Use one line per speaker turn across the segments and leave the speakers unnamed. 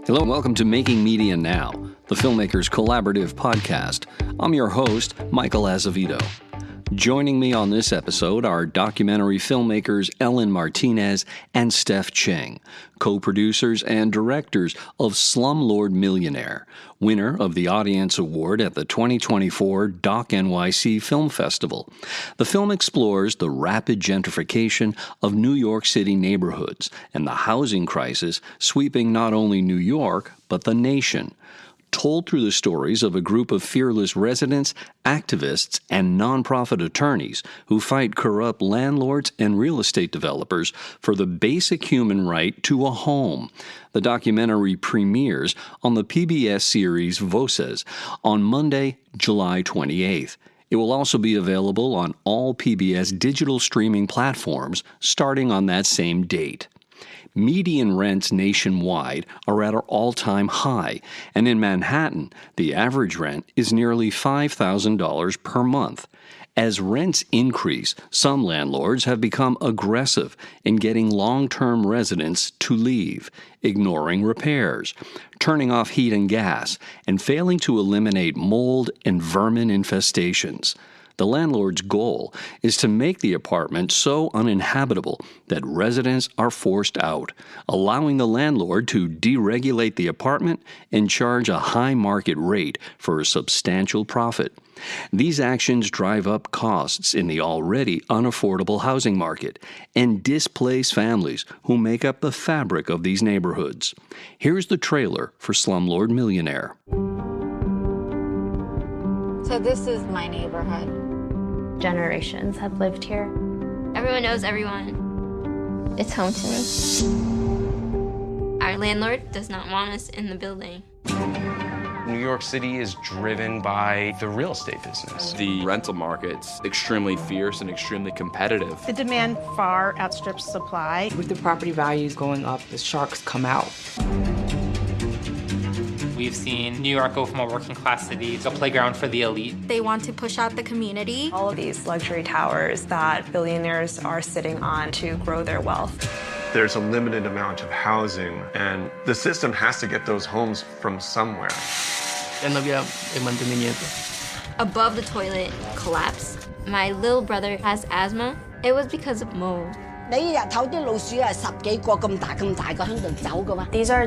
Hello and welcome to Making Media Now, the Filmmakers Collaborative podcast. I'm your host, Michael Azevedo. Joining me on this episode are documentary filmmakers Ellen Martinez and Steph Ching, co-producers and directors of Slumlord Millionaire, winner of the Audience Award at the 2024 DOC NYC Film Festival. The film explores the rapid gentrification of New York City neighborhoods and the housing crisis sweeping not only New York, but the nation. Told through the stories of a group of fearless residents, activists, and nonprofit attorneys who fight corrupt landlords and real estate developers for the basic human right to a home. The documentary premieres on the PBS series Voces on Monday, July 28th. It will also be available on all PBS digital streaming platforms starting on that same date. Median rents nationwide are at an all-time high, and in Manhattan, the average rent is nearly $5,000 per month. As rents increase, some landlords have become aggressive in getting long-term residents to leave, ignoring repairs, turning off heat and gas, and failing to eliminate mold and vermin infestations. The landlord's goal is to make the apartment so uninhabitable that residents are forced out, allowing the landlord to deregulate the apartment and charge a high market rate for a substantial profit. These actions drive up costs in the already unaffordable housing market and displace families who make up the fabric of these neighborhoods. Here's the trailer for Slumlord Millionaire.
So this is my neighborhood.
Generations have lived here.
Everyone knows everyone.
It's home to me.
Our landlord does not want us in the building.
New York City is driven by the real estate business.
The rental market's extremely fierce and extremely competitive.
The demand far outstrips supply.
With the property values going up, the sharks come out.
We've seen New York go from a working class city to a playground for the elite.
They want to push out the community.
All of these luxury towers that billionaires are sitting on to grow their wealth.
There's a limited amount of housing, and the system has to get those homes from somewhere.
Above the toilet collapsed. My little brother has asthma. It was because of mold.
These are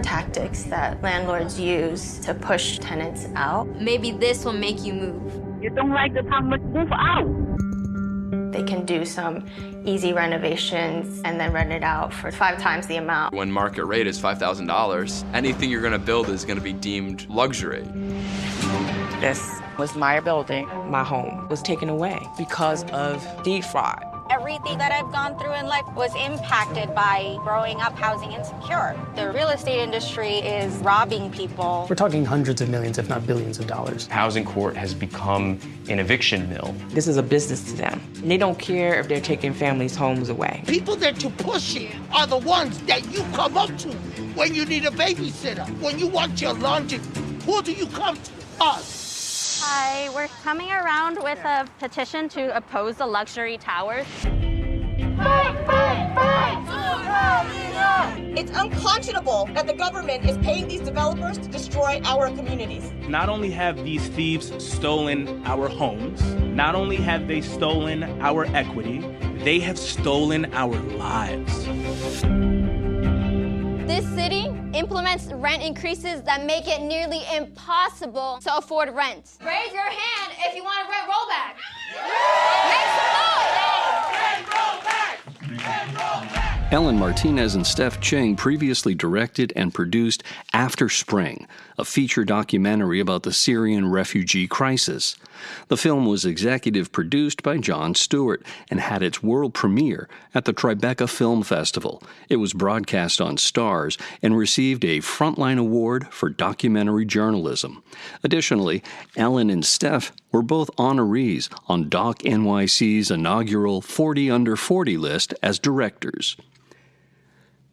tactics that landlords use to push tenants out.
Maybe this will make you move.
You don't like the apartment, move out.
They can do some easy renovations and then rent it out for 5 times the amount.
When market rate is $5,000, anything you're going to build is going to be deemed luxury.
This was my building. My home was taken away because of deed fraud.
Everything that I've gone through in life was impacted by growing up housing insecure. The real estate industry is robbing people.
We're talking hundreds of millions, if not billions of dollars.
Housing court has become an eviction mill.
This is a business to them. And they don't care if they're taking families' homes away.
People that you push it are the ones that you come up to when you need a babysitter, when you want your laundry. Who do you come to? Us.
Hi, we're coming around with a petition to oppose the luxury towers.
It's unconscionable that the government is paying these developers to destroy our communities.
Not only have these thieves stolen our homes, not only have they stolen our equity, they have stolen our lives.
This city implements rent increases that make it nearly impossible to afford rent. Raise your hand if you want a rent rollback. Make some noise!
Ellen Martinez and Steph Ching previously directed and produced After Spring, a feature documentary about the Syrian refugee crisis. The film was executive produced by Jon Stewart and had its world premiere at the Tribeca Film Festival. It was broadcast on Starz and received a Frontline Award for documentary journalism. Additionally, Ellen and Steph were both honorees on DOC NYC's inaugural 40 Under 40 list as directors.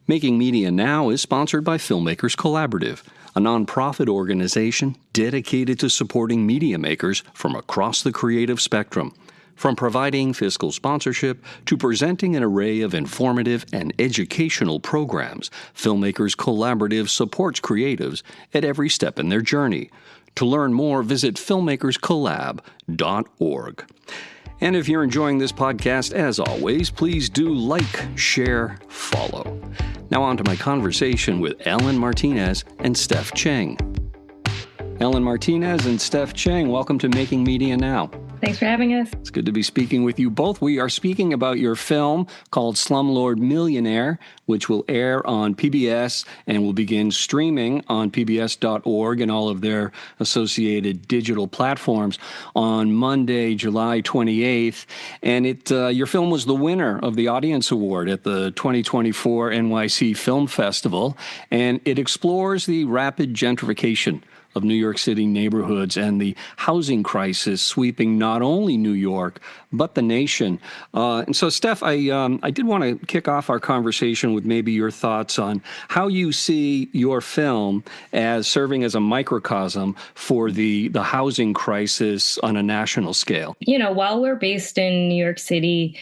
Making Media Now is sponsored by Filmmakers Collaborative, a nonprofit organization dedicated to supporting media makers from across the creative spectrum. From providing fiscal sponsorship to presenting an array of informative and educational programs, Filmmakers Collaborative supports creatives at every step in their journey. To learn more, visit filmmakerscollab.org. And if you're enjoying this podcast, as always, please do like, share, follow. Now on to my conversation with Ellen Martinez and Steph Ching. Ellen Martinez and Steph Ching, welcome to Making Media Now.
Thanks for having us.
It's good to be speaking with you both. We are speaking about your film called Slumlord Millionaire, which will air on PBS and will begin streaming on pbs.org and all of their associated digital platforms on Monday, July 28th. And your film was the winner of the Audience Award at the 2024 NYC Film Festival, and it explores the rapid gentrification of New York City neighborhoods and the housing crisis sweeping not only New York, but the nation. And so, Steph, I did want to kick off our conversation with maybe your thoughts on how you see your film as serving as a microcosm for the housing crisis on a national scale.
You know, while we're based in New York City,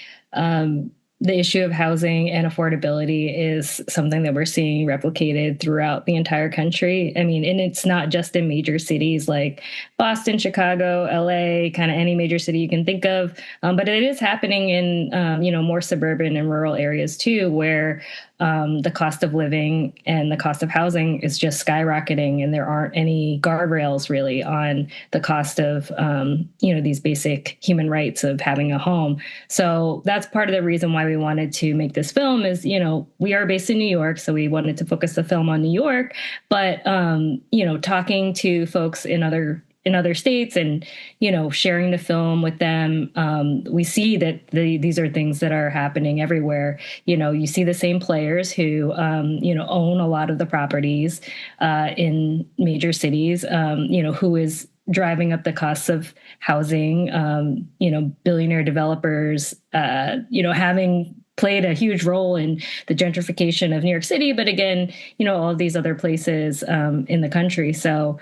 the issue of housing and affordability is something that we're seeing replicated throughout the entire country. I mean, and it's not just in major cities like Boston, Chicago, LA, kind of any major city you can think of. But it is happening in, more suburban and rural areas too, where the cost of living and the cost of housing is just skyrocketing, and there aren't any guardrails really on the cost of, these basic human rights of having a home. So that's part of the reason why we wanted to make this film is, we are based in New York, so we wanted to focus the film on New York, but, talking to folks in other states and, sharing the film with them, we see that these are things that are happening everywhere. You see the same players who, own a lot of the properties in major cities, who is driving up the costs of housing, billionaire developers, having played a huge role in the gentrification of New York City, but again, all of these other places in the country. So,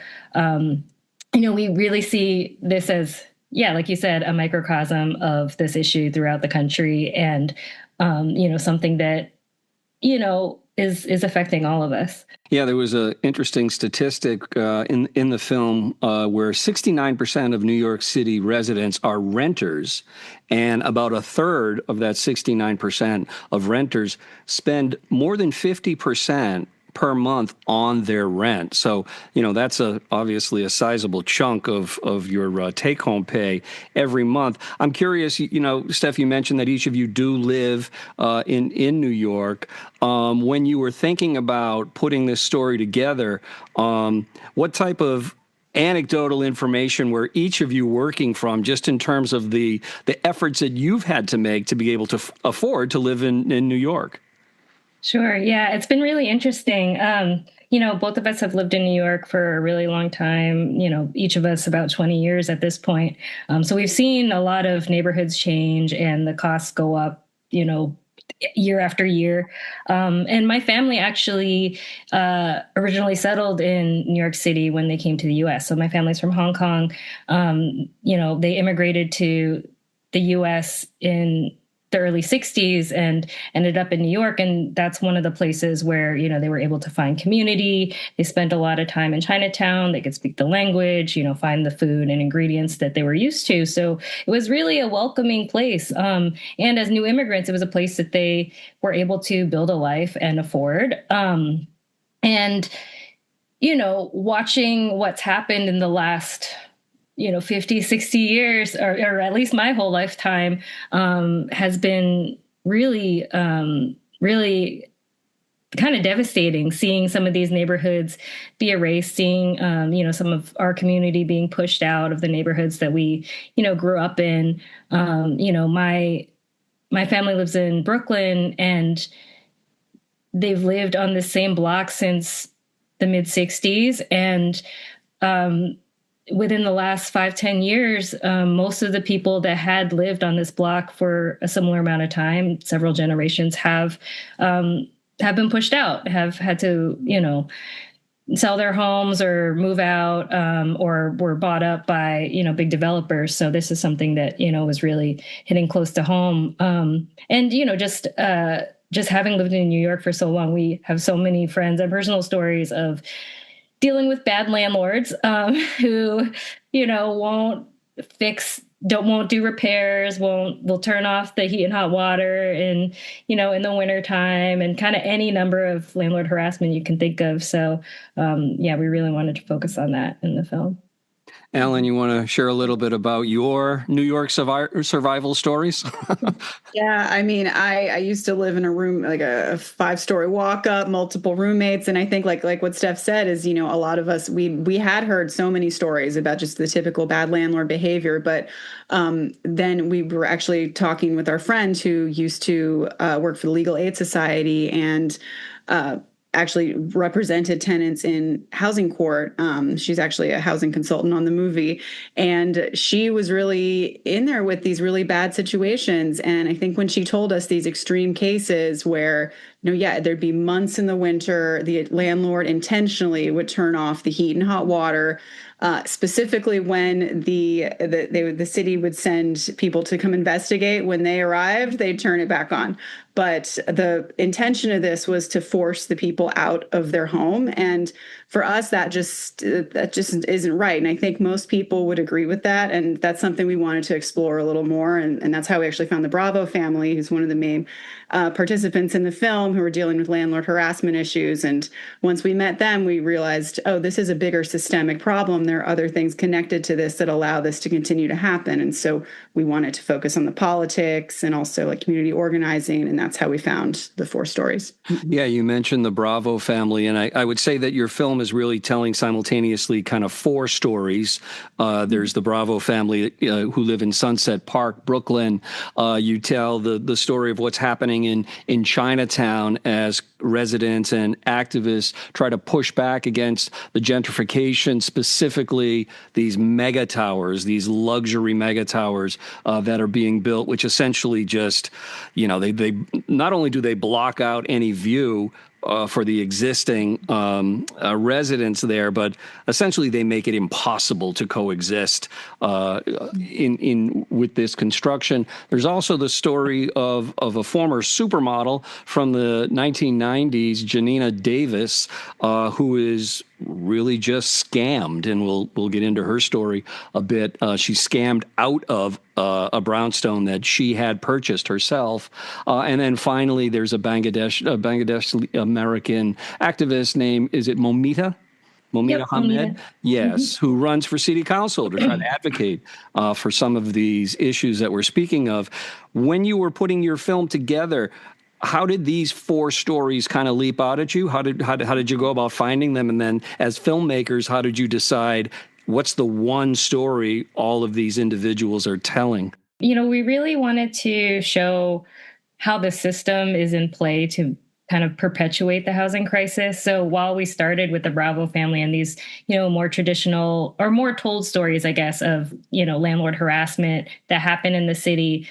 we really see this as, like you said, a microcosm of this issue throughout the country and, something that, is affecting all of us.
Yeah, there was an interesting statistic in the film where 69% of New York City residents are renters, and about a third of that 69% of renters spend more than 50% per month on their rent. So, that's obviously a sizable chunk of your take-home pay every month. I'm curious, Steph, you mentioned that each of you do live in New York. When you were thinking about putting this story together, what type of anecdotal information were each of you working from, just in terms of the efforts that you've had to make to be able to afford to live in New York?
Sure. Yeah, it's been really interesting. Both of us have lived in New York for a really long time, each of us about 20 years at this point. So we've seen a lot of neighborhoods change and the costs go up, year after year. And my family actually originally settled in New York City when they came to the U.S. So my family's from Hong Kong. They immigrated to the U.S. in the early 60s and ended up in New York. And that's one of the places where, they were able to find community. They spent a lot of time in Chinatown. They could speak the language, find the food and ingredients that they were used to. So it was really a welcoming place. And as new immigrants, it was a place that they were able to build a life and afford. Watching what's happened in the last 50, 60 years, or at least my whole lifetime, has been really, really kind of devastating, seeing some of these neighborhoods be erased, seeing, some of our community being pushed out of the neighborhoods that we, grew up in. My family lives in Brooklyn, and they've lived on the same block since the mid 60s. And, within the last 5-10 years, most of the people that had lived on this block for a similar amount of time, several generations, have been pushed out, have had to, sell their homes or move out, or were bought up by, big developers. So this is something that, was really hitting close to home. And, just having lived in New York for so long, we have so many friends and personal stories of dealing with bad landlords who, won't do repairs, will turn off the heat and hot water in the winter time, and kind of any number of landlord harassment you can think of. So, we really wanted to focus on that in the film.
Ellen, you want to share a little bit about your New York survival stories?
Yeah, I mean, I used to live in a room, like a 5-story walk up, multiple roommates. And I think like what Steph said is, a lot of us, we had heard so many stories about just the typical bad landlord behavior. But then we were actually talking with our friend who used to work for the Legal Aid Society and actually represented tenants in housing court. She's actually a housing consultant on the movie. And she was really in there with these really bad situations. And I think when she told us these extreme cases where, there'd be months in the winter, the landlord intentionally would turn off the heat and hot water, specifically when the city would send people to come investigate. When they arrived, they'd turn it back on. But the intention of this was to force the people out of their home. And for us, that just isn't right. And I think most people would agree with that. And that's something we wanted to explore a little more. And that's how we actually found the Bravo family, who's one of the main participants in the film, who were dealing with landlord harassment issues. And once we met them, we realized, this is a bigger systemic problem. There are other things connected to this that allow this to continue to happen. And so we wanted to focus on the politics and also like community organizing. And that's how we found the 4 stories.
Yeah, you mentioned the Bravo family. And I would say that your film is really telling simultaneously kind of 4 stories. There's the Bravo family who live in Sunset Park, Brooklyn. You tell the story of what's happening in Chinatown as residents and activists try to push back against the gentrification, specifically these mega towers, these luxury mega towers that are being built, which essentially just, they not only do they block out any view for the existing residents there, but essentially they make it impossible to coexist with this construction. There's also the story of a former supermodel from the 1990s, Janina Davis, who is really just scammed, and we'll get into her story a bit. She scammed out of a brownstone that she had purchased herself, and then finally there's a Bangladesh American activist named, is it Momita Hamed? Yes, who runs for city council to try to advocate for some of these issues that we're speaking of. When you were putting your film together, how did these 4 stories kind of leap out at you? How did you go about finding them? And then as filmmakers, how did you decide what's the one story all of these individuals are telling?
We really wanted to show how the system is in play to kind of perpetuate the housing crisis. So while we started with the Bravo family and these, more traditional or more told stories, I guess, of, landlord harassment that happened in the city,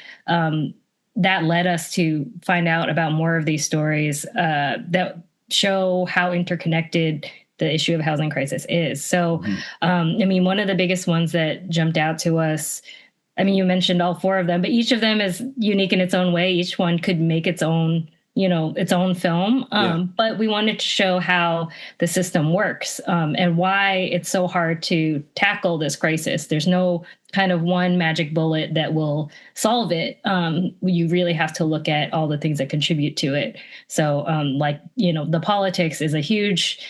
that led us to find out about more of these stories that show how interconnected the issue of housing crisis is. So, one of the biggest ones that jumped out to us, you mentioned all 4 of them, but each of them is unique in its own way. Each one could make its own film. But we wanted to show how the system works and why it's so hard to tackle this crisis. There's no kind of one magic bullet that will solve it. You really have to look at all the things that contribute to it. So the politics is a huge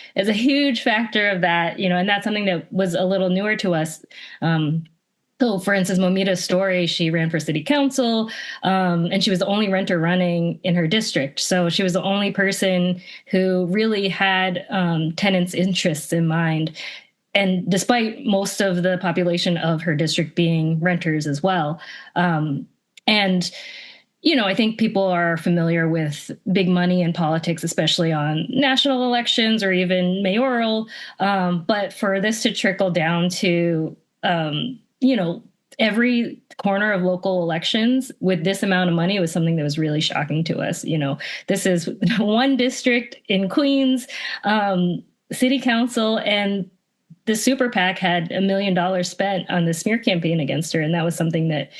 factor of that, and that's something that was a little newer to us. So, for instance, Momita's story, she ran for city council, and she was the only renter running in her district. So she was the only person who really had tenants' interests in mind. And despite most of the population of her district being renters as well. I think people are familiar with big money in politics, especially on national elections or even mayoral. But for this to trickle down to every corner of local elections with this amount of money was something that was really shocking to us. This is one district in Queens, city council and the super PAC had $1 million spent on the smear campaign against her. And that was something that,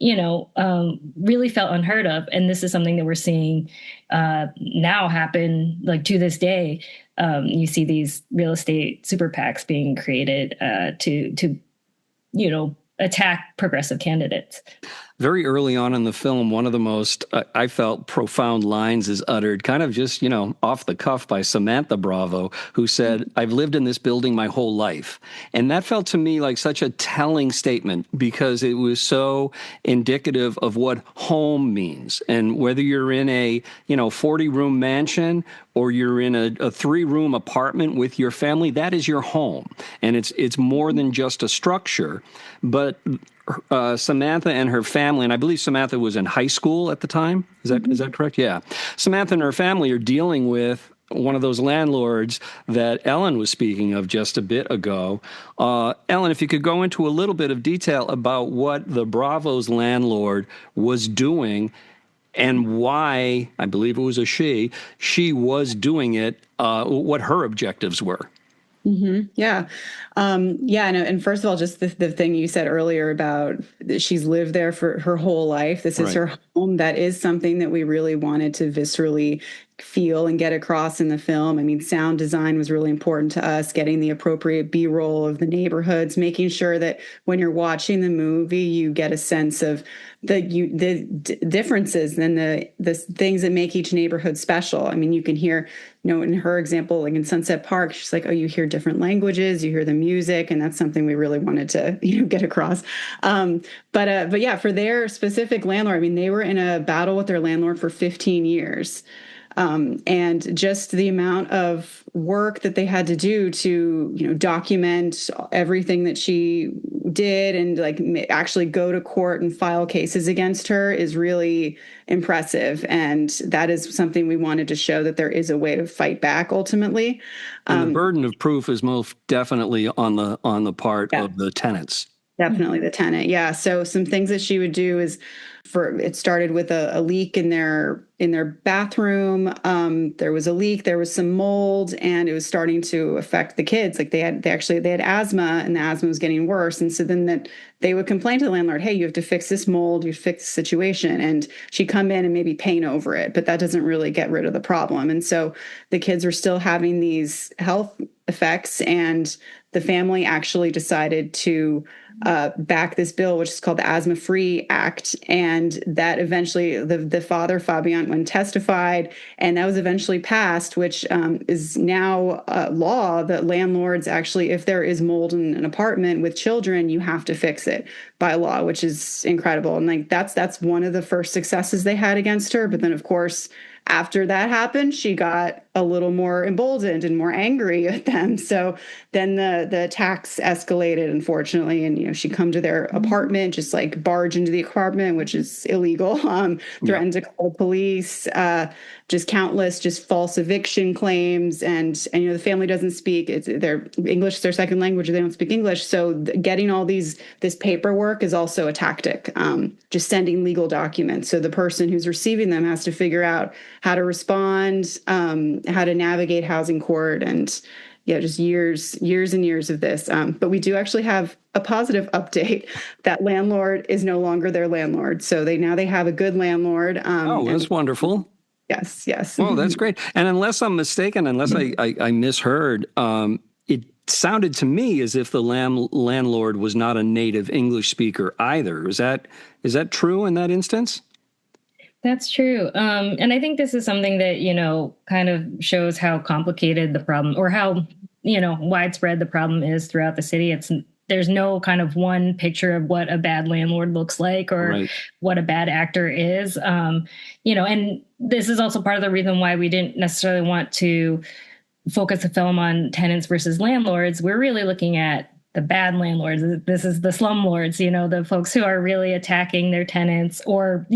really felt unheard of. And this is something that we're seeing now happen, like to this day. You see these real estate super PACs being created to attack progressive candidates.
Very early on in the film, one of the most, I felt, profound lines is uttered kind of just, off the cuff by Samantha Bravo, who said, "I've lived in this building my whole life." And that felt to me like such a telling statement because it was so indicative of what home means. And whether you're in a, 40-room mansion or you're in a 3-room apartment with your family, that is your home. And it's more than just a structure. But Samantha and her family, and I believe Samantha was in high school at the time. Is that correct? Yeah. Samantha and her family are dealing with one of those landlords that Ellen was speaking of just a bit ago. Ellen, if you could go into a little bit of detail about what the Bravo's landlord was doing and why, I believe it was she was doing it, what her objectives were.
Mm-hmm. Yeah. And first of all, just the thing you said earlier about that she's lived there for her whole life. This is her home. That is something that we really wanted to viscerally feel and get across in the film. I mean, sound design was really important to us, getting the appropriate B-roll of the neighborhoods, making sure that when you're watching the movie, you get a sense of the differences and the things that make each neighborhood special. I mean, you can hear, in her example, like in Sunset Park, she's like, oh, you hear different languages, you hear the music, and that's something we really wanted to, get across. But yeah, for their specific landlord, I mean, they were in a battle with their landlord for 15 years. And just the amount of work that they had to do to, document everything that she did and actually go to court and file cases against her is really impressive. And that is something we wanted to show, that there is a way to fight back ultimately.
And the burden of proof is most definitely on the part of the tenants.
Definitely the tenant. Yeah. So some things that she would do is it started with a leak in their bathroom. There was a leak, there was some mold, and it was starting to affect the kids. Like they had asthma, and the asthma was getting worse. And so then they would complain to the landlord, hey, you have to fix this mold, you fix the situation. And she'd come in and maybe paint over it, but that doesn't really get rid of the problem. And so the kids were still having these health effects, and the family actually decided to back this bill, which is called the Asthma Free Act. And that eventually the father, Fabian, when testified, and that was eventually passed, which is now law that landlords actually, if there is mold in an apartment with children, you have to fix it by law, which is incredible. And that's one of the first successes they had against her. But then, of course, after that happened, she got a little more emboldened and more angry at them. So then the attacks escalated, unfortunately. And, she come to their apartment, just barge into the apartment, which is illegal, threatened to call police, just countless false eviction claims. And the family doesn't speak, their English is their second language, they don't speak English. So getting all this paperwork is also a tactic, just sending legal documents. So the person who's receiving them has to figure out how to respond, how to navigate housing court, and just years and years of this. But we do actually have a positive update. That landlord is no longer their landlord. So they have a good landlord.
That's wonderful.
Yes.
Oh, that's great. And unless I'm mistaken, unless I misheard, it sounded to me as if the landlord was not a native English speaker either. Is that true in that instance?
That's true. And I think this is something that, kind of shows how complicated the problem, or how, widespread the problem is throughout the city. There's no kind of one picture of what a bad landlord looks like, or what a bad actor is. And this is also part of the reason why we didn't necessarily want to focus the film on tenants versus landlords. We're really looking at the bad landlords. This is the slumlords, the folks who are really attacking their tenants, or,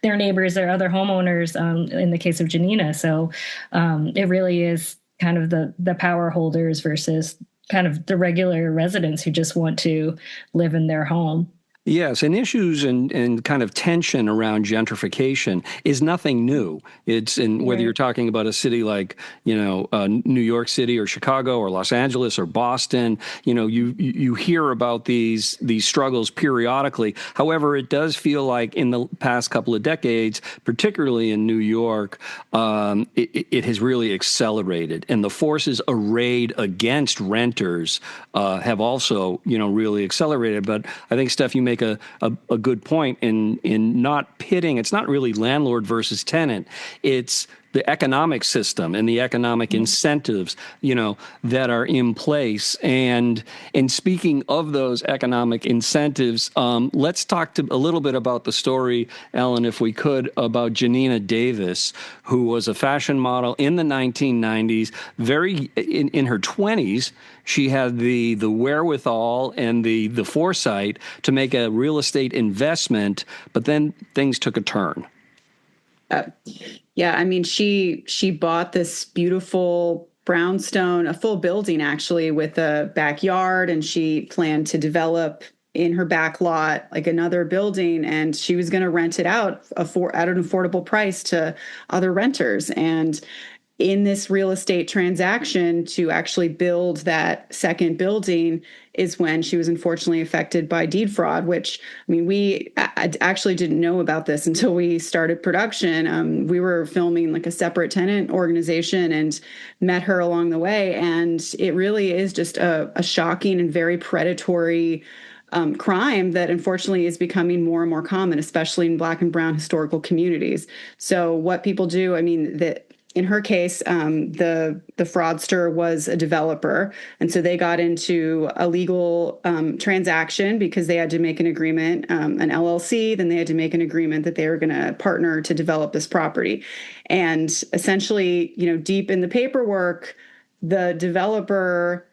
their neighbors or other homeowners, in the case of Janina. So it really is kind of the power holders versus kind of the regular residents who just want to live in their home.
Yes, and issues and kind of tension around gentrification is nothing new. It's in whether you're talking about a city like, New York City or Chicago or Los Angeles or Boston, you hear about these struggles periodically. However, it does feel like in the past couple of decades, particularly in New York, it has really accelerated, and the forces arrayed against renters have also, really accelerated. But I think, Steph, you make a good point in not pitting. It's not really landlord versus tenant. It's the economic system and the economic incentives, that are in place. And speaking of those economic incentives, let's talk a little bit about the story, Ellen, if we could, about Janina Davis, who was a fashion model in the 1990s, in her 20s. She had the wherewithal and the foresight to make a real estate investment, but then things took a turn.
Yeah, I mean, she bought this beautiful brownstone, a full building actually, with a backyard, and she planned to develop in her back lot like another building, and she was going to rent it out at an affordable price to other renters. And in this real estate transaction to actually build that second building is when she was unfortunately affected by deed fraud, which, I mean, we actually didn't know about this until we started production. We were filming like a separate tenant organization and met her along the way. And it really is just a shocking and very predatory crime that unfortunately is becoming more and more common, especially in Black and brown historical communities. So what people do, I mean, in her case, the fraudster was a developer, and so they got into a legal transaction because they had to make an agreement, an LLC. Then they had to make an agreement that they were going to partner to develop this property. And essentially, deep in the paperwork, the developer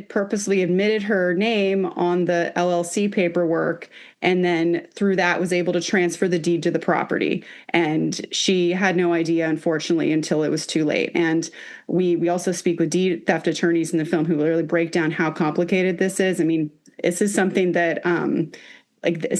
purposely omitted her name on the LLC paperwork, and then through that was able to transfer the deed to the property. And she had no idea, unfortunately, until it was too late. And we also speak with deed theft attorneys in the film who really break down how complicated this is. I mean, this is something that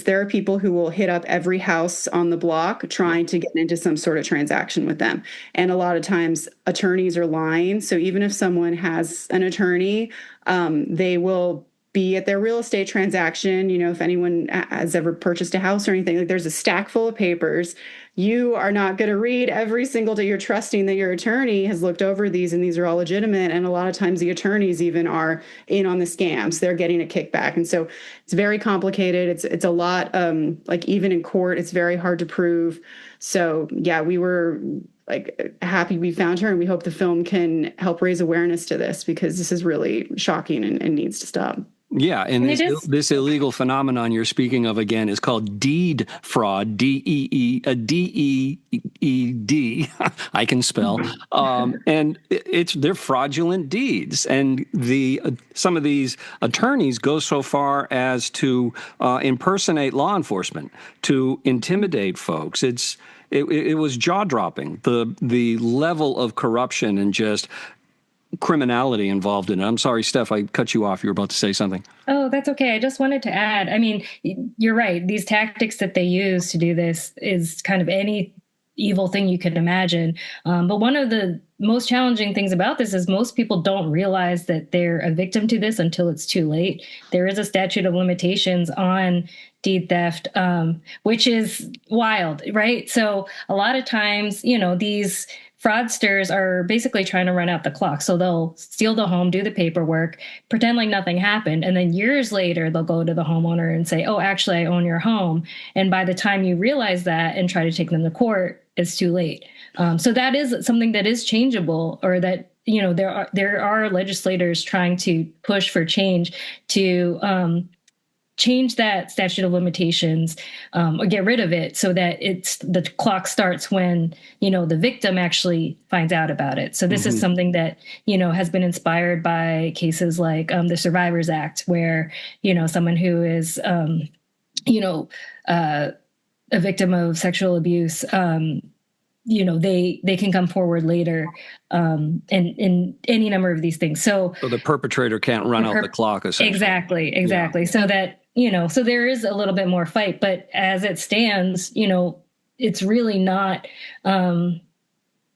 there are people who will hit up every house on the block trying to get into some sort of transaction with them. And a lot of times attorneys are lying. So even if someone has an attorney, they will be at their real estate transaction. If anyone has ever purchased a house or anything, like there's a stack full of papers. You are not going to read every single day. You're trusting that your attorney has looked over these and these are all legitimate. And a lot of times the attorneys even are in on the scams. They're getting a kickback. And so it's very complicated. It's a lot, like even in court, it's very hard to prove. So yeah, we were happy we found her, and we hope the film can help raise awareness to this because this is really shocking and needs to stop.
Yeah, and this illegal phenomenon you're speaking of again is called deed fraud, D-E-E-D. I can spell, and they're fraudulent deeds, and some of these attorneys go so far as to impersonate law enforcement, to intimidate folks. It was jaw-dropping, the level of corruption and just criminality involved in it. I'm sorry, Steph, I cut you off. You were about to say something.
Oh, that's okay. I just wanted to add, I mean, you're right. These tactics that they use to do this is kind of any evil thing you could imagine. But one of the most challenging things about this is most people don't realize that they're a victim to this until it's too late. There is a statute of limitations on deed theft, which is wild, right? So a lot of times, these fraudsters are basically trying to run out the clock. So they'll steal the home, do the paperwork, pretend like nothing happened. And then years later, they'll go to the homeowner and say, oh, actually, I own your home. And by the time you realize that and try to take them to court, it's too late. So that is something that is changeable, or that, there are legislators trying to push for change to change that statute of limitations, or get rid of it so that the clock starts when, the victim actually finds out about it. So this is something that, has been inspired by cases like the Survivors Act, where, someone who is, a victim of sexual abuse, they can come forward later, and in any number of these things. So
the perpetrator can't run out the clock, essentially.
Exactly.
Yeah.
So that so there is a little bit more fight, but as it stands, it's really not, the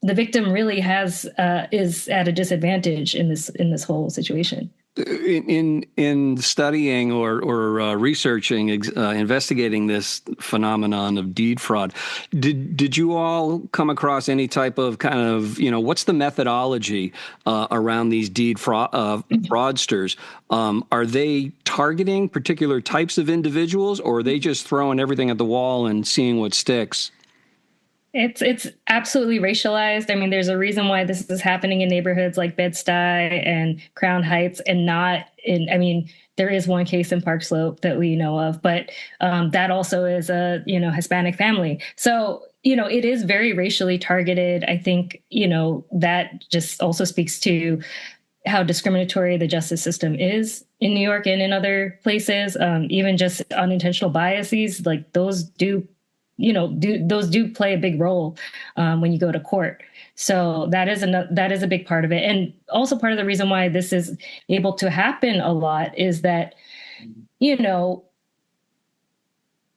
victim really is at a disadvantage in this whole situation.
In studying or researching, investigating this phenomenon of deed fraud, did you all come across any type of kind of, what's the methodology around these deed fraudsters? Are they targeting particular types of individuals, or are they just throwing everything at the wall and seeing what sticks?
It's absolutely racialized. I mean, there's a reason why this is happening in neighborhoods like Bed-Stuy and Crown Heights, and not there is one case in Park Slope that we know of, but that also is a, Hispanic family. So, it is very racially targeted. I think, that just also speaks to how discriminatory the justice system is in New York and in other places. Even just unintentional biases, like those do play a big role when you go to court. So that is a big part of it. And also part of the reason why this is able to happen a lot is that,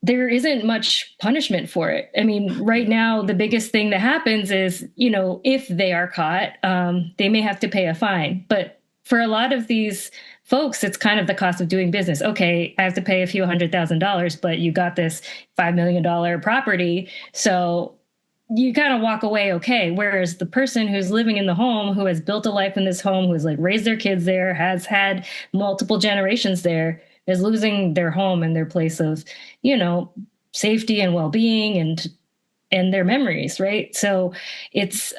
there isn't much punishment for it. I mean, right now, the biggest thing that happens is, if they are caught, they may have to pay a fine. But for a lot of these folks, it's kind of the cost of doing business. Okay, I have to pay a few $100,000, but you got this $5 million property. So you kind of walk away okay. Whereas the person who's living in the home, who has built a life in this home, who has raised their kids there, has had multiple generations there, is losing their home and their place of, safety and well-being and their memories, right? So it's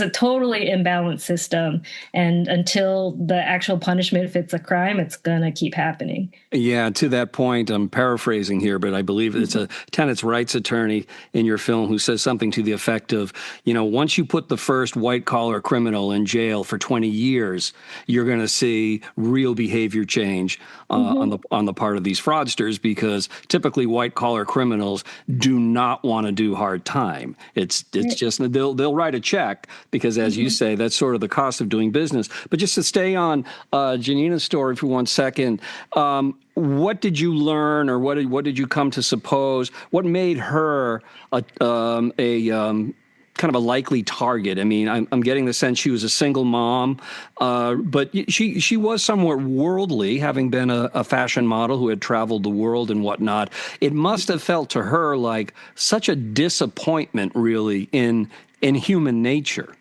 a totally imbalanced system. And until the actual punishment fits a crime, it's going to keep happening.
Yeah, to that point, I'm paraphrasing here, but I believe it's a tenants' rights attorney in your film who says something to the effect of, once you put the first white-collar criminal in jail for 20 years, you're going to see real behavior change on the part of these fraudsters, because typically white-collar criminals do not want to do hard time. It's just they'll write a check, because, as you say, that's sort of the cost of doing business. But just to stay on Janina's story for 1 second, what did you learn, or what did you come to suppose? What made her a kind of a likely target? I mean, I'm getting the sense she was a single mom, but she was somewhat worldly, having been a fashion model who had traveled the world and whatnot. It must have felt to her like such a disappointment, really, in human nature.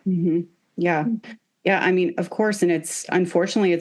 Mm-hmm. Yeah. Yeah. I mean, of course. And unfortunately,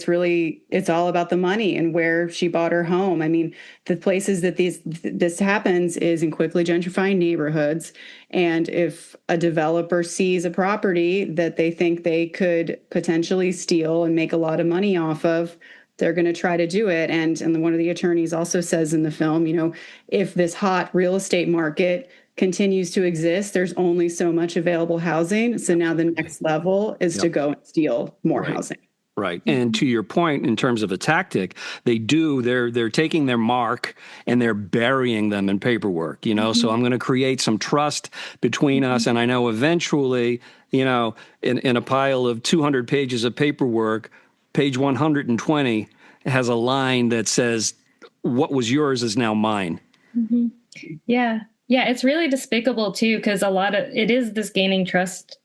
it's all about the money and where she bought her home. I mean, the places that this happens is in quickly gentrifying neighborhoods. And if a developer sees a property that they think they could potentially steal and make a lot of money off of, they're going to try to do it. And one of the attorneys also says in the film, if this hot real estate market continues to exist, there's only so much available housing. So now the next level is to go and steal more housing.
Right. And to your point, in terms of a tactic, they're taking their mark and they're burying them in paperwork, so I'm going to create some trust between us. And I know eventually, in a pile of 200 pages of paperwork, page 120 has a line that says, what was yours is now mine.
Mm-hmm. Yeah. Yeah, it's really despicable, too, because it is this gaining trust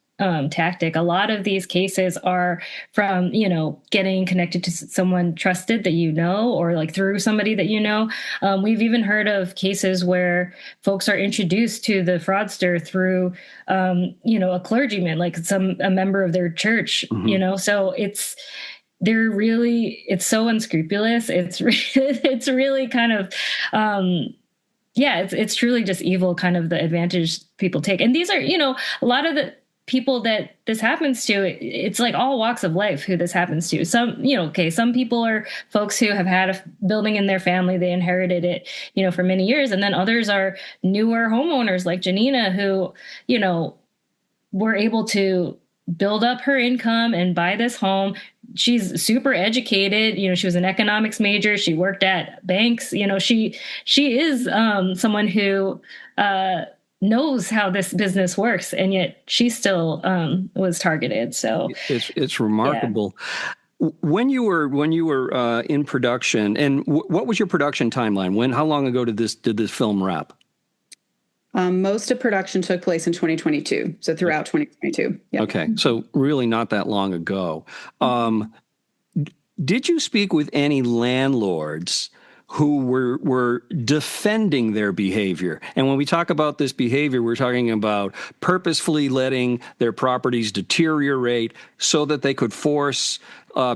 tactic. A lot of these cases are from, getting connected to someone trusted that or through somebody that We've even heard of cases where folks are introduced to the fraudster through, a clergyman, like a member of their church, so it's so unscrupulous. It's really kind of, it's truly just evil, kind of the advantage people take. And these are, a lot of the people that this happens to, it's like all walks of life who this happens to. Some, some people are folks who have had a building in their family, they inherited it, for many years. And then others are newer homeowners like Janina who, were able to build up her income and buy this home. She's super educated. She was an economics major. She worked at banks. She is someone who knows how this business works, and yet she still was targeted. So
it's remarkable. When you were in production, and what was your production timeline? How long ago did this film wrap?
Most of production took place in 2022, so throughout 2022. Yep.
Okay, so really not that long ago. Did you speak with any landlords who were defending their behavior? And when we talk about this behavior, we're talking about purposefully letting their properties deteriorate so that they could force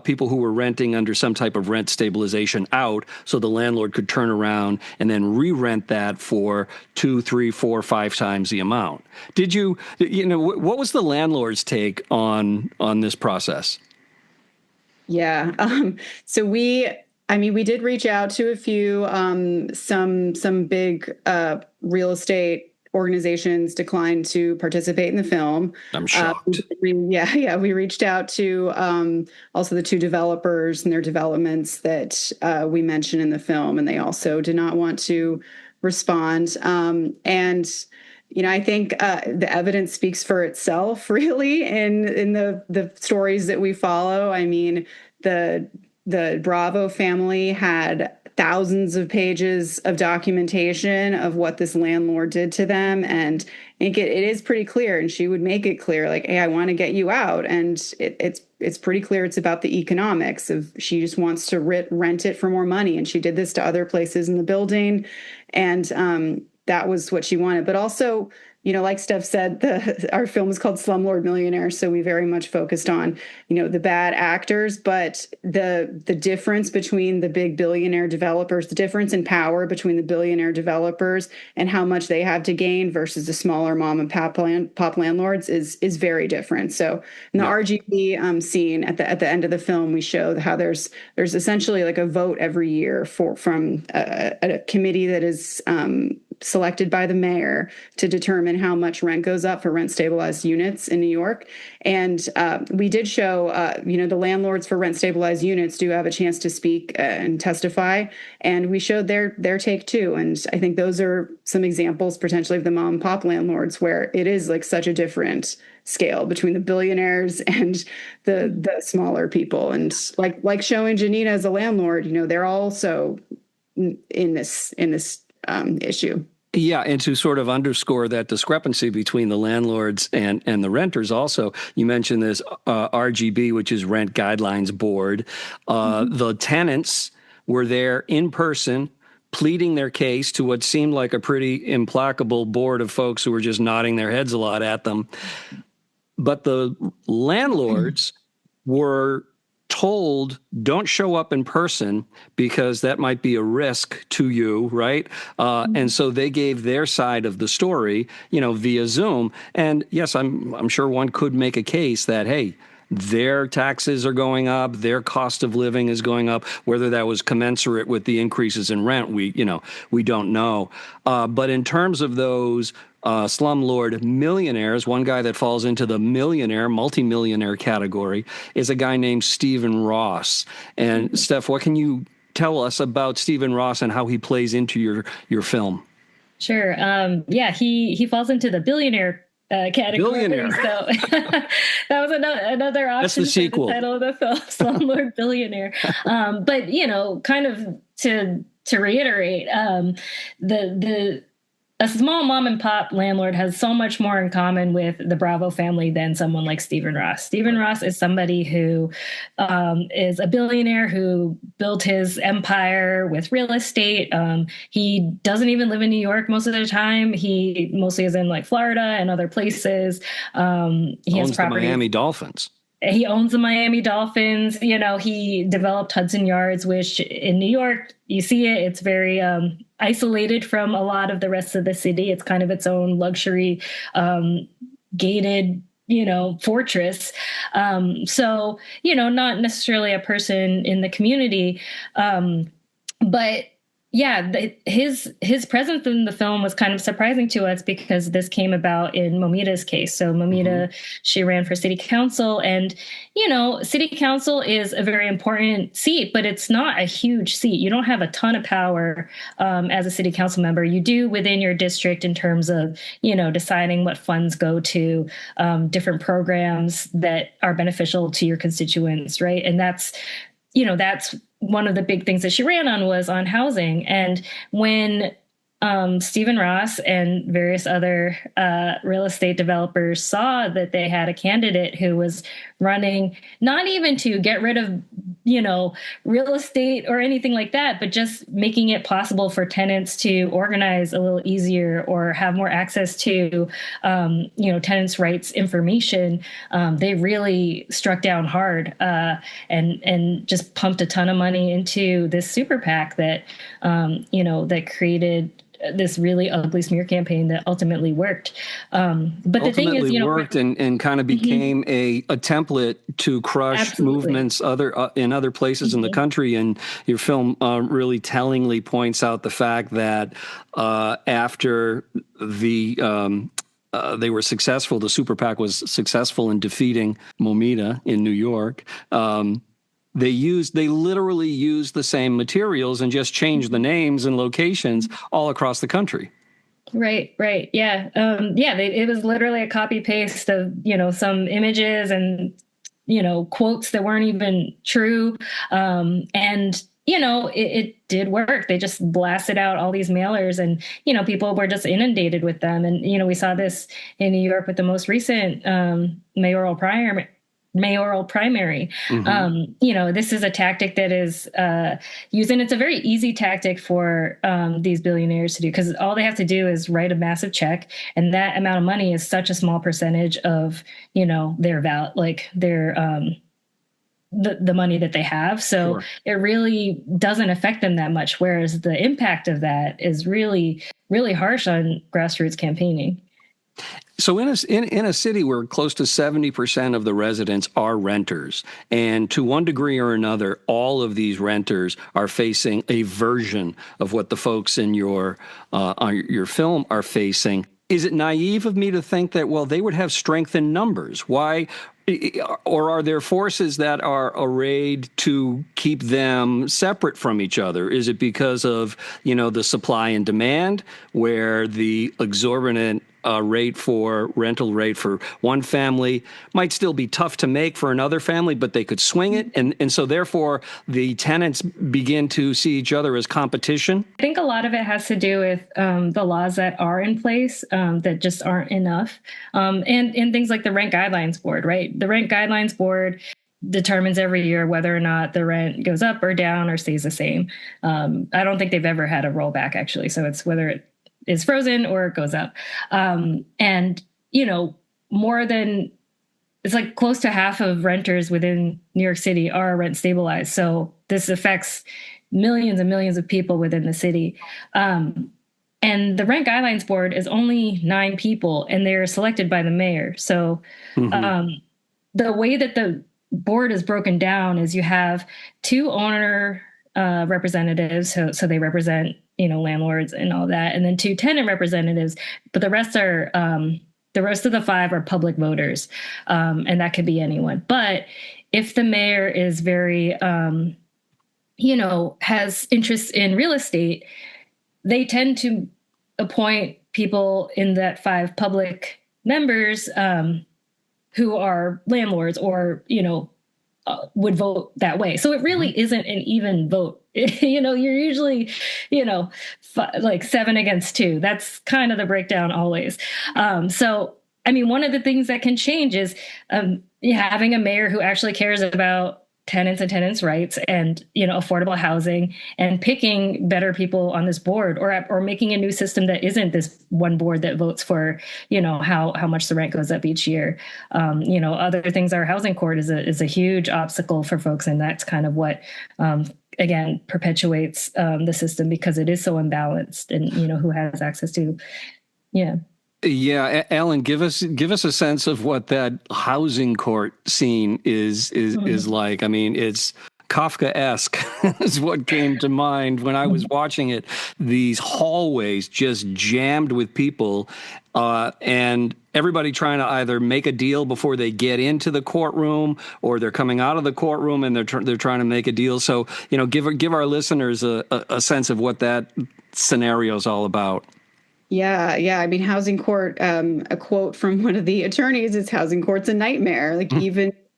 people who were renting under some type of rent stabilization out, so the landlord could turn around and then re-rent that for 2, 3, 4, 5 times the amount. Did you what was the landlord's take on this process?
Yeah. So we did reach out to a few, some big real estate organizations declined to participate in the film.
I'm shocked.
We reached out to also the 2 developers and their developments that we mentioned in the film, and they also did not want to respond. And I think the evidence speaks for itself, really, in the stories that we follow. I mean, the Bravo family had thousands of pages of documentation of what this landlord did to them, and I think it is pretty clear. And she would make it clear, like, "Hey, I want to get you out," and it's pretty clear it's about the economics of she just wants to rent it for more money, and she did this to other places in the building, and that was what she wanted. But also, like Steph said, our film is called Slumlord Millionaire, so we very much focused on, the bad actors, but the difference between the big billionaire developers, the difference in power between the billionaire developers and how much they have to gain versus the smaller mom and pop landlords is very different. So in the RGB scene at the end of the film, we show how there's essentially like a vote every year from a committee that is selected by the mayor to determine how much rent goes up for rent stabilized units in New York. And we did show, the landlords for rent stabilized units do have a chance to speak and testify. And we showed their take too. And I think those are some examples potentially of the mom and pop landlords where it is like such a different scale between the billionaires and the smaller people. And like showing Janina as a landlord, they're also in this issue.
Yeah, and to sort of underscore that discrepancy between the landlords and the renters also, you mentioned this RGB, which is Rent Guidelines Board. The tenants were there in person pleading their case to what seemed like a pretty implacable board of folks who were just nodding their heads a lot at them. But the landlords were told, don't show up in person because that might be a risk to you, right? And so they gave their side of the story, via Zoom. And yes, I'm sure one could make a case that, hey, their taxes are going up, their cost of living is going up. Whether that was commensurate with the increases in rent, we don't know. But in terms of those slumlord millionaires, one guy that falls into the multimillionaire category is a guy named Stephen Ross. And Steph, what can you tell us about Stephen Ross and how he plays into your film?
Sure. He falls into the billionaire category.
Billionaire.
So that was another option.
That's the sequel.
For the title of the film, Slumlord Billionaire. But kind of to reiterate, a small mom and pop landlord has so much more in common with the Bravo family than someone like Stephen Ross. Stephen Ross is somebody who is a billionaire who built his empire with real estate. He doesn't even live in New York most of the time. He mostly is in like Florida and other places. He
owns the Miami Dolphins.
He owns the Miami Dolphins. He developed Hudson Yards, which in New York, you see it. It's very isolated from a lot of the rest of the city. It's kind of its own luxury, gated, fortress. So, not necessarily a person in the community, but his presence in the film was kind of surprising to us because this came about in Momida's case. So Momida, she ran for city council, and city council is a very important seat, but it's not a huge seat. You don't have a ton of power as a city council member. You do within your district in terms of deciding what funds go to different programs that are beneficial to your constituents, right? And that's one of the big things that she ran on was on housing. And when Stephen Ross and various other real estate developers saw that they had a candidate who was running not even to get rid of, real estate or anything like that, but just making it possible for tenants to organize a little easier or have more access to, tenants' rights information, they really struck down hard and just pumped a ton of money into this super PAC that, that created this really ugly smear campaign that ultimately worked. But the thing is,
worked and kind of became a template to crush movements in other places in the country. And your film really tellingly points out the fact that after they were successful, the Super PAC was successful in defeating Momida in New York. They literally used the same materials and just changed the names and locations all across the country.
Right. Yeah. It was literally a copy paste of, some images and, quotes that weren't even true. It did work. They just blasted out all these mailers and, people were just inundated with them. And, we saw this in New York with the most recent mayoral primary. This is a tactic that is used, and it's a very easy tactic for these billionaires to do, because all they have to do is write a massive check, and that amount of money is such a small percentage of their the money that they have. So It really doesn't affect them that much, whereas the impact of that is really, really harsh on grassroots campaigning.
So in a city where close to 70% of the residents are renters, and to one degree or another, all of these renters are facing a version of what the folks in your film are facing, is it naive of me to think that, well, they would have strength in numbers? Why? Or are there forces that are arrayed to keep them separate from each other? Is it because of, the supply and demand, where the exorbitant rental rate for one family might still be tough to make for another family, but they could swing it? And so therefore the tenants begin to see each other as competition?
I think a lot of it has to do with the laws that are in place that just aren't enough. And things like the Rent Guidelines Board, right? The Rent Guidelines Board determines every year whether or not the rent goes up or down or stays the same. I don't think they've ever had a rollback, actually. So it's whether it is frozen or it goes up. It's like close to half of renters within New York City are rent stabilized. So this affects millions and millions of people within the city. And the Rent Guidelines Board is only 9 people, and they're selected by the mayor. So the way that the board is broken down is you have 2 owner representatives, so they represent landlords and all that, and then 2 tenant representatives, but the rest of the 5 are public voters, and that could be anyone. But if the mayor is very has interests in real estate, they tend to appoint people in that 5 public members who are landlords or would vote that way. So it really isn't an even vote. You're usually, like 7 against 2. That's kind of the breakdown always. So, one of the things that can change is having a mayor who actually cares about tenants and tenants' rights and, affordable housing, and picking better people on this board, or making a new system that isn't this one board that votes for, how much the rent goes up each year. Other things, our housing court is a huge obstacle for folks. And that's kind of what, again, perpetuates the system, because it is so imbalanced, and, who has access to,
Yeah, Alan, give us a sense of what that housing court scene is like. It's Kafkaesque is what came to mind when I was watching it. These hallways just jammed with people, and everybody trying to either make a deal before they get into the courtroom, or they're coming out of the courtroom and they're trying to make a deal. So, give our listeners a sense of what that scenario is all about.
Yeah. I mean, housing court, a quote from one of the attorneys is, housing court's a nightmare. Like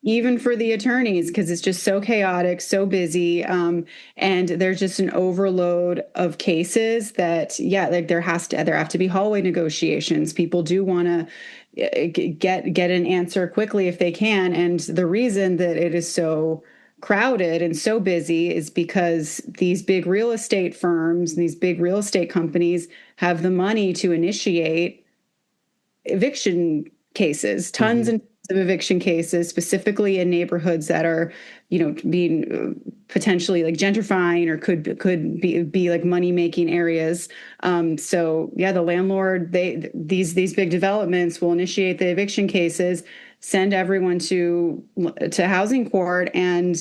even for the attorneys, because it's just so chaotic, so busy. And there's just an overload of cases that, like there have to be hallway negotiations. People do want to get an answer quickly if they can. And the reason that it is so crowded and so busy is because these big real estate firms and these big real estate companies have the money to initiate eviction cases, tons and tons of eviction cases, specifically in neighborhoods that are, being potentially like gentrifying or could be like money making areas. So the landlord, these big developments will initiate the eviction cases, send everyone to housing court. And,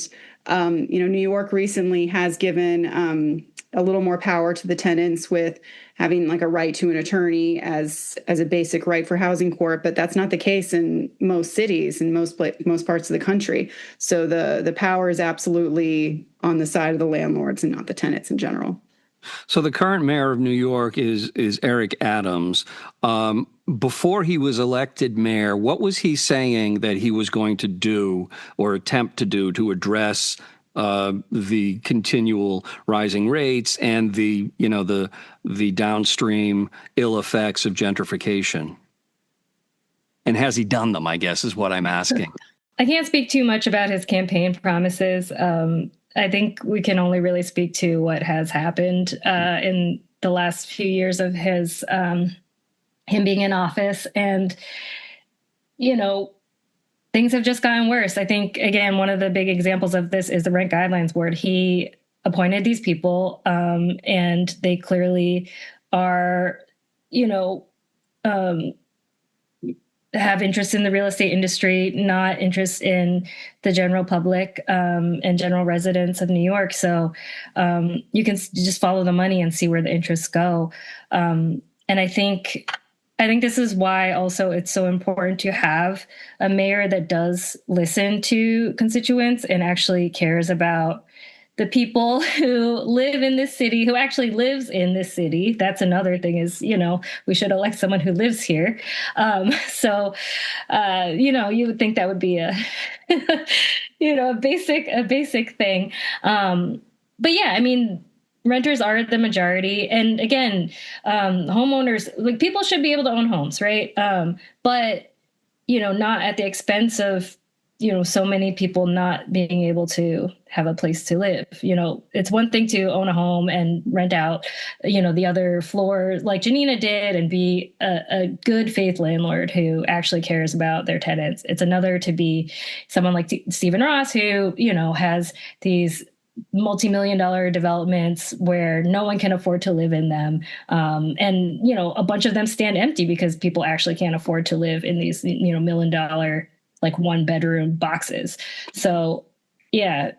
New York recently has given a little more power to the tenants with having like a right to an attorney as a basic right for housing court. But that's not the case in most cities and most parts of the country. So the power is absolutely on the side of the landlords and not the tenants in general.
So the current mayor of New York is Eric Adams. Before he was elected mayor, what was he saying that he was going to do or attempt to do to address the continual rising rates and the downstream ill effects of gentrification? And has he done them, I guess, is what I'm asking.
I can't speak too much about his campaign promises. I think we can only really speak to what has happened in the last few years of his him being in office. And, things have just gotten worse. I think, again, one of the big examples of this is the Rent Guidelines Board. He appointed these people, and they clearly are, have interest in the real estate industry, not interest in the general public and general residents of New York. So you can just follow the money and see where the interests go. And I think this is why also it's so important to have a mayor that does listen to constituents and actually cares about the people who live in this city, who actually lives in this city. That's another thing is, we should elect someone who lives here. So you would think that would be a basic thing. But yeah, I mean, renters are the majority. And again, homeowners, like people should be able to own homes, right? But, not at the expense of, so many people not being able to have a place to live. It's one thing to own a home and rent out, the other floor like Janina did and be a good faith landlord who actually cares about their tenants. It's another to be someone like Stephen Ross who, has these multi-million-dollar developments where no one can afford to live in them. And, a bunch of them stand empty because people actually can't afford to live in these, $1 million like one bedroom boxes. So, yeah.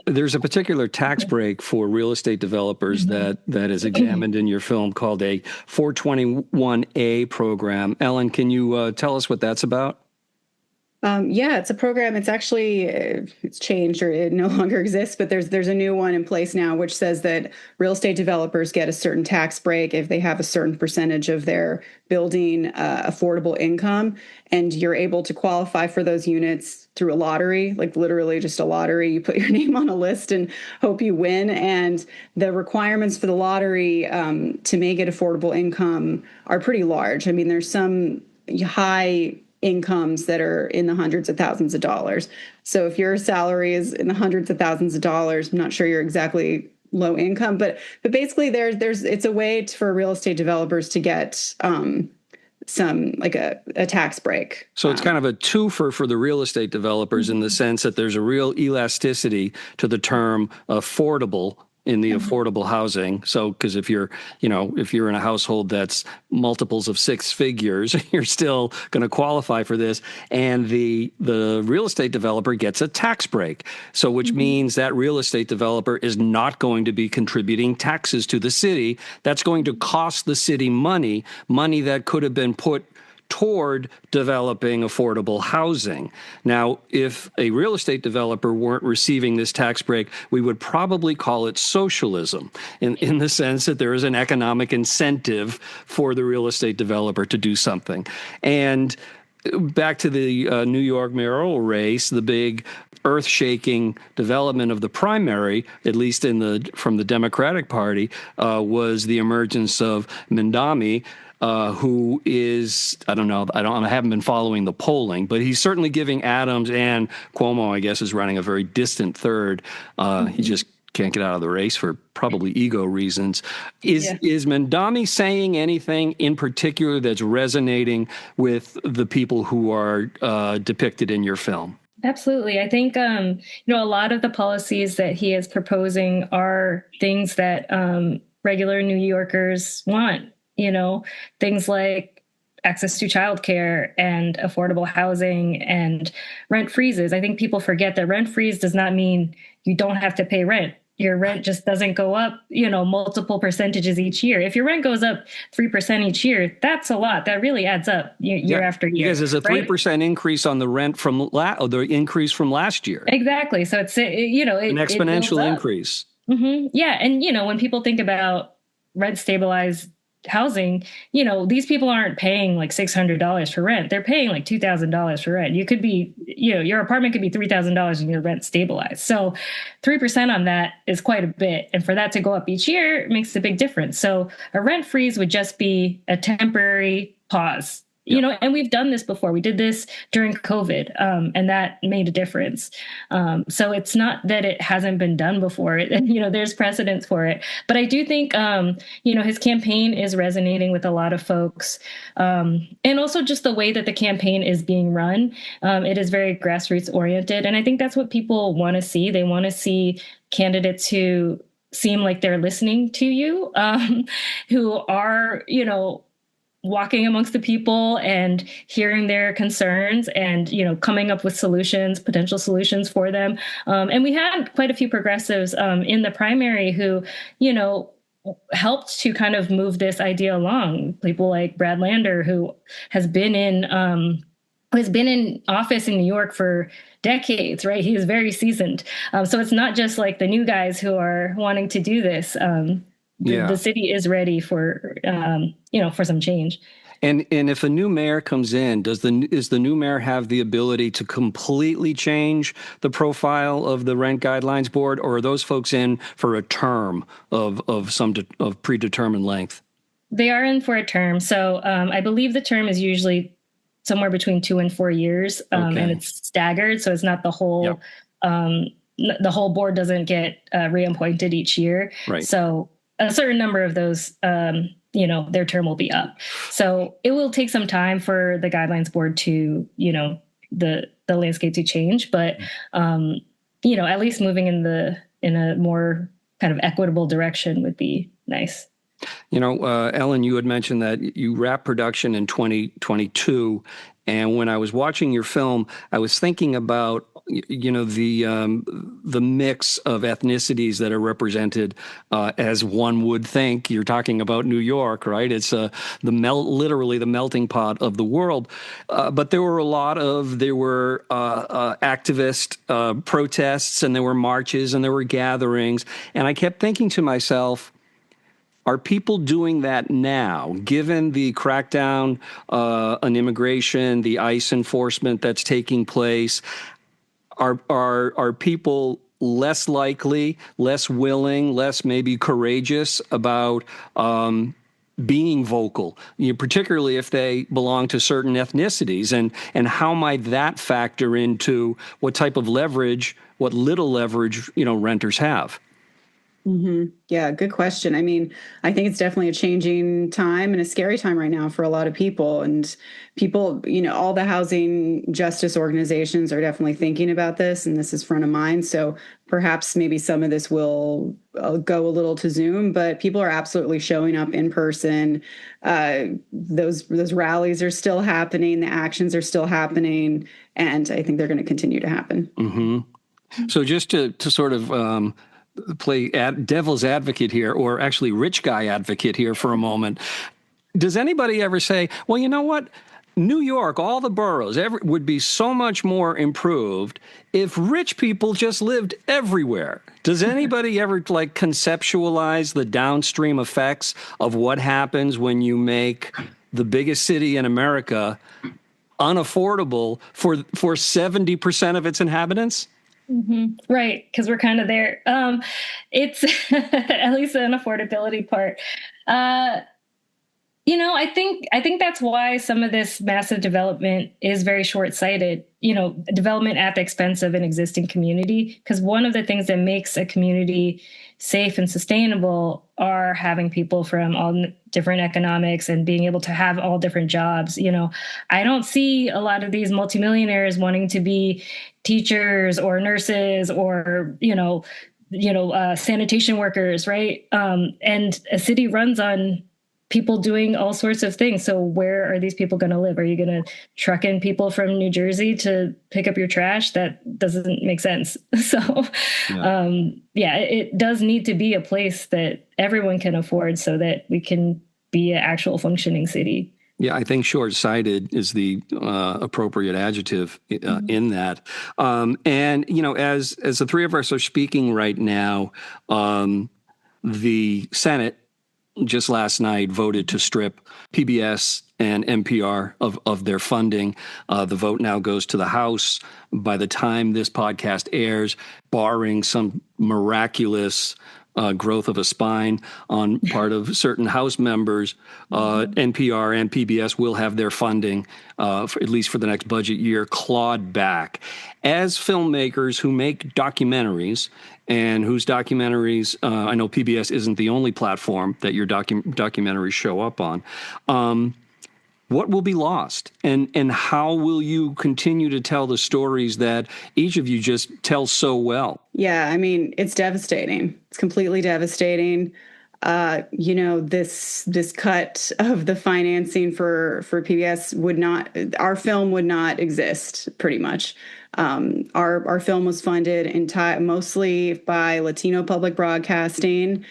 There's a particular tax break for real estate developers that is examined in your film called a 421A program. Ellen, can you tell us what that's about?
It's a program. It's actually, it's changed or it no longer exists, but there's a new one in place now, which says that real estate developers get a certain tax break if they have a certain percentage of their building affordable income. And you're able to qualify for those units through a lottery, like literally just a lottery. You put your name on a list and hope you win. And the requirements for the lottery to make it affordable income are pretty large. I mean, there's some high incomes that are in the hundreds of thousands of dollars. So if your salary is in the hundreds of thousands of dollars, I'm not sure you're exactly low income, but basically it's a way for real estate developers to get some like a tax break.
So it's kind of a twofer for the real estate developers in the sense that there's a real elasticity to the term affordable in the affordable housing. So, because if you're in a household that's multiples of six figures, you're still going to qualify for this. And the real estate developer gets a tax break. So, which means that real estate developer is not going to be contributing taxes to the city. That's going to cost the city money that could have been put toward developing affordable housing. Now, if a real estate developer weren't receiving this tax break, we would probably call it socialism in the sense that there is an economic incentive for the real estate developer to do something. And back to the New York mayoral race, the big earth-shaking development of the primary, at least from the Democratic Party, was the emergence of Mandami, who is, I haven't been following the polling, but he's certainly giving Adams, and Cuomo, I guess, is running a very distant third. He just can't get out of the race for probably ego reasons. Is Mandami saying anything in particular that's resonating with the people who are depicted in your film?
Absolutely. I think, a lot of the policies that he is proposing are things that regular New Yorkers want. Things like access to childcare and affordable housing and rent freezes. I think people forget that rent freeze does not mean you don't have to pay rent. Your rent just doesn't go up, multiple percentages each year. If your rent goes up 3% each year, that's a lot. That really adds up year after year.
Because there's a 3% increase on the rent from the increase from last year.
Exactly. So it's, an
exponential increase.
Mm-hmm. Yeah. And, when people think about rent stabilized housing, these people aren't paying like $600 for rent. They're paying like $2,000 for rent. You could be, your apartment could be $3,000 and your rent stabilized. So 3% on that is quite a bit. And for that to go up each year makes a big difference. So a rent freeze would just be a temporary pause. And we've done this before. We did this during COVID, and that made a difference. So it's not that it hasn't been done before. There's precedence for it. But I do think, his campaign is resonating with a lot of folks. And also just the way that the campaign is being run. It is very grassroots oriented. And I think that's what people want to see. They want to see candidates who seem like they're listening to you, who are, walking amongst the people and hearing their concerns and, coming up with potential solutions for them. And we had quite a few progressives in the primary who, helped to kind of move this idea along. People like Brad Lander, who has been in office in New York for decades, right? He is very seasoned. So it's not just like the new guys who are wanting to do this. The city is ready for, for some change.
And if a new mayor comes in, is the new mayor have the ability to completely change the profile of the Rent Guidelines Board, or are those folks in for a term of predetermined length?
They are in for a term. So I believe the term is usually somewhere between 2 and 4 years, and it's staggered. So it's not the whole. The whole board doesn't get reappointed each year. Right. So a certain number of those, their term will be up. So it will take some time for the guidelines board to, the landscape to change. But, at least moving in a more kind of equitable direction would be nice.
Ellen, you had mentioned that you wrapped production in 2022. And when I was watching your film, I was thinking about, the mix of ethnicities that are represented, as one would think. You're talking about New York, right? It's literally the melting pot of the world. But there were activist protests, and there were marches, and there were gatherings. And I kept thinking to myself, are people doing that now, given the crackdown on immigration, the ICE enforcement that's taking place? Are people less likely, less willing, less maybe courageous about being vocal, particularly if they belong to certain ethnicities? And how might that factor into what type of leverage, what little leverage, renters have?
Yeah, good question. I mean, I think it's definitely a changing time and a scary time right now for a lot of people. And people, all the housing justice organizations are definitely thinking about this, and this is front of mind. So perhaps maybe some of this will go a little to Zoom, but people are absolutely showing up in person. Those rallies are still happening. The actions are still happening. And I think they're going to continue to happen.
So just to sort of play devil's advocate here, or actually rich guy advocate here for a moment. Does anybody ever say, well, you know what? New York, all the boroughs would be so much more improved if rich people just lived everywhere. Does anybody ever conceptualize the downstream effects of what happens when you make the biggest city in America unaffordable for 70% of its inhabitants?
Right, because we're kind of there. It's at least an affordability part. I think that's why some of this massive development is very short-sighted. Development at the expense of an existing community. Because one of the things that makes a community safe and sustainable are having people from all different economics and being able to have all different jobs. I don't see a lot of these multimillionaires wanting to be teachers or nurses or, sanitation workers, right? And a city runs on people doing all sorts of things. So where are these people going to live? Are you going to truck in people from New Jersey to pick up your trash? That doesn't make sense. So, it does need to be a place that everyone can afford so that we can be an actual functioning city.
Yeah, I think short-sighted is the appropriate adjective in that. And, as the three of us are speaking right now, the Senate just last night voted to strip PBS and NPR of their funding. The vote now goes to the House. By the time this podcast airs, barring some miraculous growth of a spine on part of certain House members, NPR and PBS will have their funding, at least for the next budget year, clawed back. As filmmakers who make documentaries and whose documentaries, I know PBS isn't the only platform that your documentaries show up on, what will be lost? And how will you continue to tell the stories that each of you just tell so well?
Yeah, I mean, it's devastating. It's completely devastating. This cut of the financing for PBS our film would not exist, pretty much. Our film was funded mostly by Latino Public Broadcasting,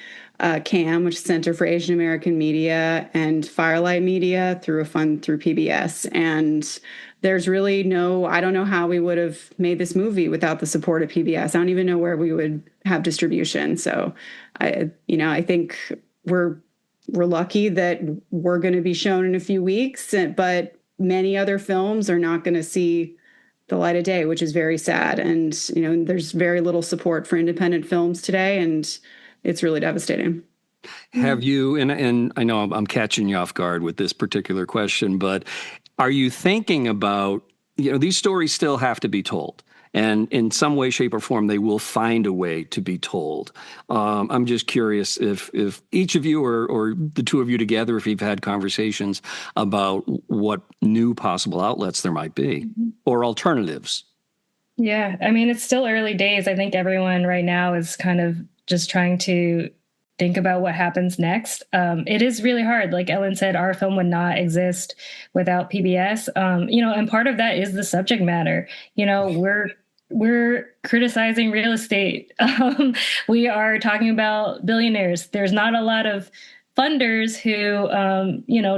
CAM, which is Center for Asian American Media, and Firelight Media through a fund through PBS. And there's really I don't know how we would have made this movie without the support of PBS. I don't even know where we would have distribution. So I think we're lucky that we're going to be shown in a few weeks, but many other films are not going to see the light of day, which is very sad. And, there's very little support for independent films today, and it's really devastating.
Have you, and I know I'm catching you off guard with this particular question, but are you thinking about, these stories still have to be told, and in some way, shape, or form, they will find a way to be told. I'm just curious if each of you or the two of you together, if you've had conversations about what new possible outlets there might be or alternatives.
Yeah, I mean, it's still early days. I think everyone right now is kind of just trying to think about what happens next. It is really hard. Like Ellen said, our film would not exist without PBS. And part of that is the subject matter. We're criticizing real estate. We are talking about billionaires. There's not a lot of funders who,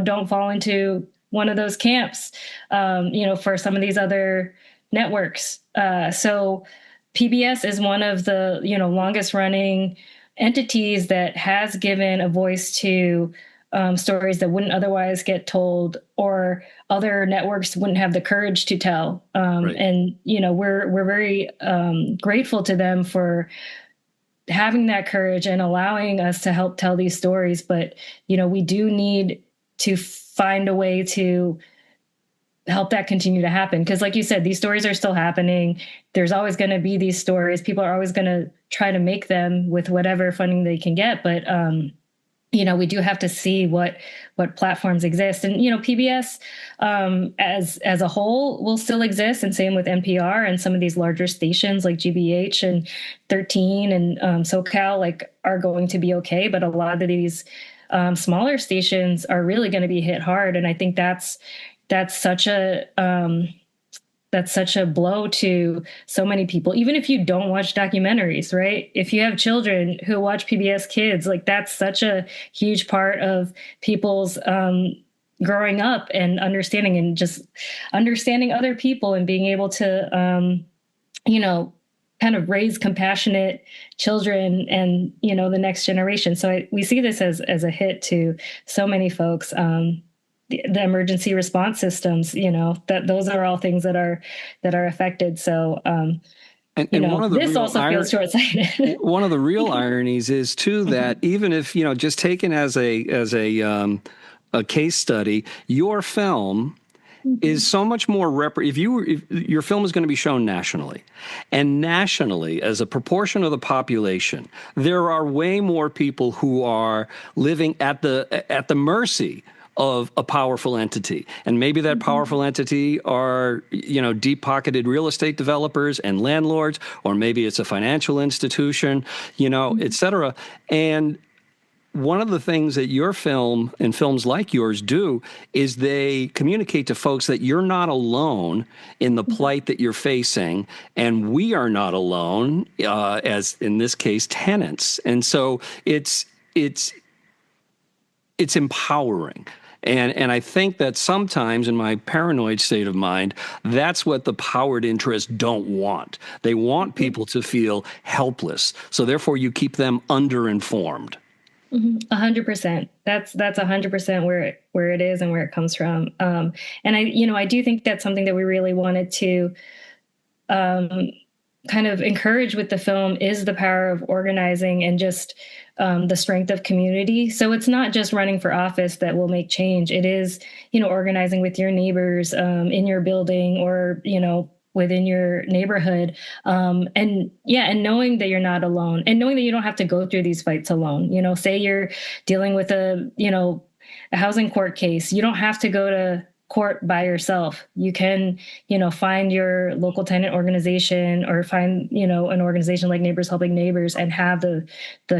don't fall into one of those camps, for some of these other networks. So PBS is one of the, longest running entities that has given a voice to stories that wouldn't otherwise get told, or other networks wouldn't have the courage to tell. Right. And, we're very grateful to them for having that courage and allowing us to help tell these stories. But, we do need to find a way to help that continue to happen. Because like you said, these stories are still happening. There's always going to be these stories. People are always going to try to make them with whatever funding they can get. But, we do have to see what platforms exist. And, PBS as a whole will still exist, and same with NPR and some of these larger stations like GBH and 13 and SoCal are going to be okay. But a lot of these smaller stations are really going to be hit hard. And I think that's such a blow to so many people, even if you don't watch documentaries, right? If you have children who watch PBS Kids, that's such a huge part of people's growing up and just understanding other people and being able to, kind of raise compassionate children and, the next generation. So we see this as a hit to so many folks. The emergency response systems, that those are all things that are affected. So,
and one of the
this also feels short-sighted.
One of the real ironies is too that even if just taken as a case study, your film is so much more if your film is going to be shown nationally, and nationally as a proportion of the population, there are way more people who are living at the mercy of a powerful entity. And maybe that powerful entity are, deep-pocketed real estate developers and landlords, or maybe it's a financial institution, et cetera. And one of the things that your film and films like yours do is they communicate to folks that you're not alone in the plight that you're facing, and we are not alone, as in this case, tenants. And so it's empowering. And I think that sometimes in my paranoid state of mind, that's what the powered interests don't want. They want people to feel helpless. So therefore you keep them underinformed.
100%. That's 100% where it is and where it comes from. And I do think that's something that we really wanted to kind of encourage with the film is the power of organizing and just the strength of community. So it's not just running for office that will make change. It is, organizing with your neighbors in your building or, within your neighborhood. And knowing that you're not alone and knowing that you don't have to go through these fights alone. Say you're dealing with a housing court case. You don't have to go to court by yourself. You can, find your local tenant organization or find, an organization like Neighbors Helping Neighbors and have the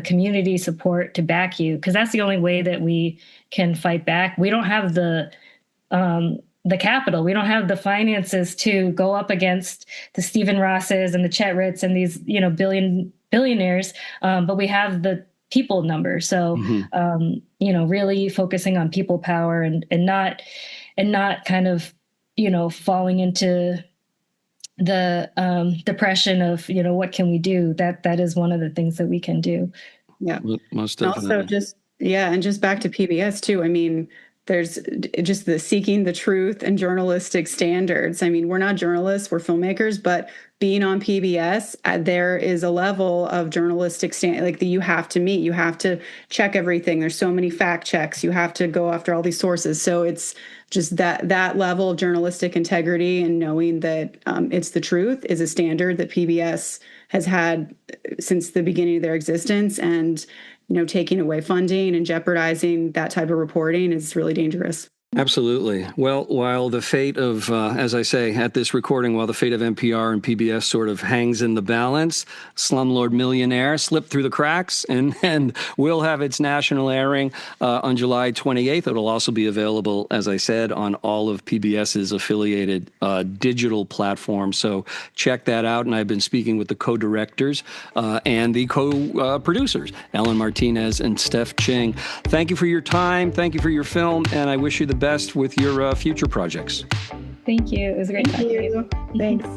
community support to back you. Because that's the only way that we can fight back. We don't have the capital. We don't have the finances to go up against the Stephen Rosses and the Chet Ritts and these, billionaires. But we have the people number. So, really focusing on people power and not kind of, falling into the depression of, what can we do? That is one of the things that we can do.
Yeah.
Most definitely.
Also and just back to PBS too. I mean, there's just the seeking the truth and journalistic standards. I mean, we're not journalists, we're filmmakers, but being on PBS, there is a level of journalistic that you have to meet. You have to check everything. There's so many fact checks. You have to go after all these sources. So it's just that level of journalistic integrity and knowing that it's the truth is a standard that PBS has had since the beginning of their existence. And taking away funding and jeopardizing that type of reporting is really dangerous.
Absolutely. Well, while the fate of, as I say, at this recording, while the fate of NPR and PBS sort of hangs in the balance, Slumlord Millionaire slipped through the cracks and will have its national airing on July 28th. It'll also be available, as I said, on all of PBS's affiliated digital platforms. So check that out. And I've been speaking with the co-directors and the co-producers, Ellen Martinez and Steph Ching. Thank you for your time. Thank you for your film. And I wish you the best with your future projects.
Thank you. It was great talking to you.
Thanks.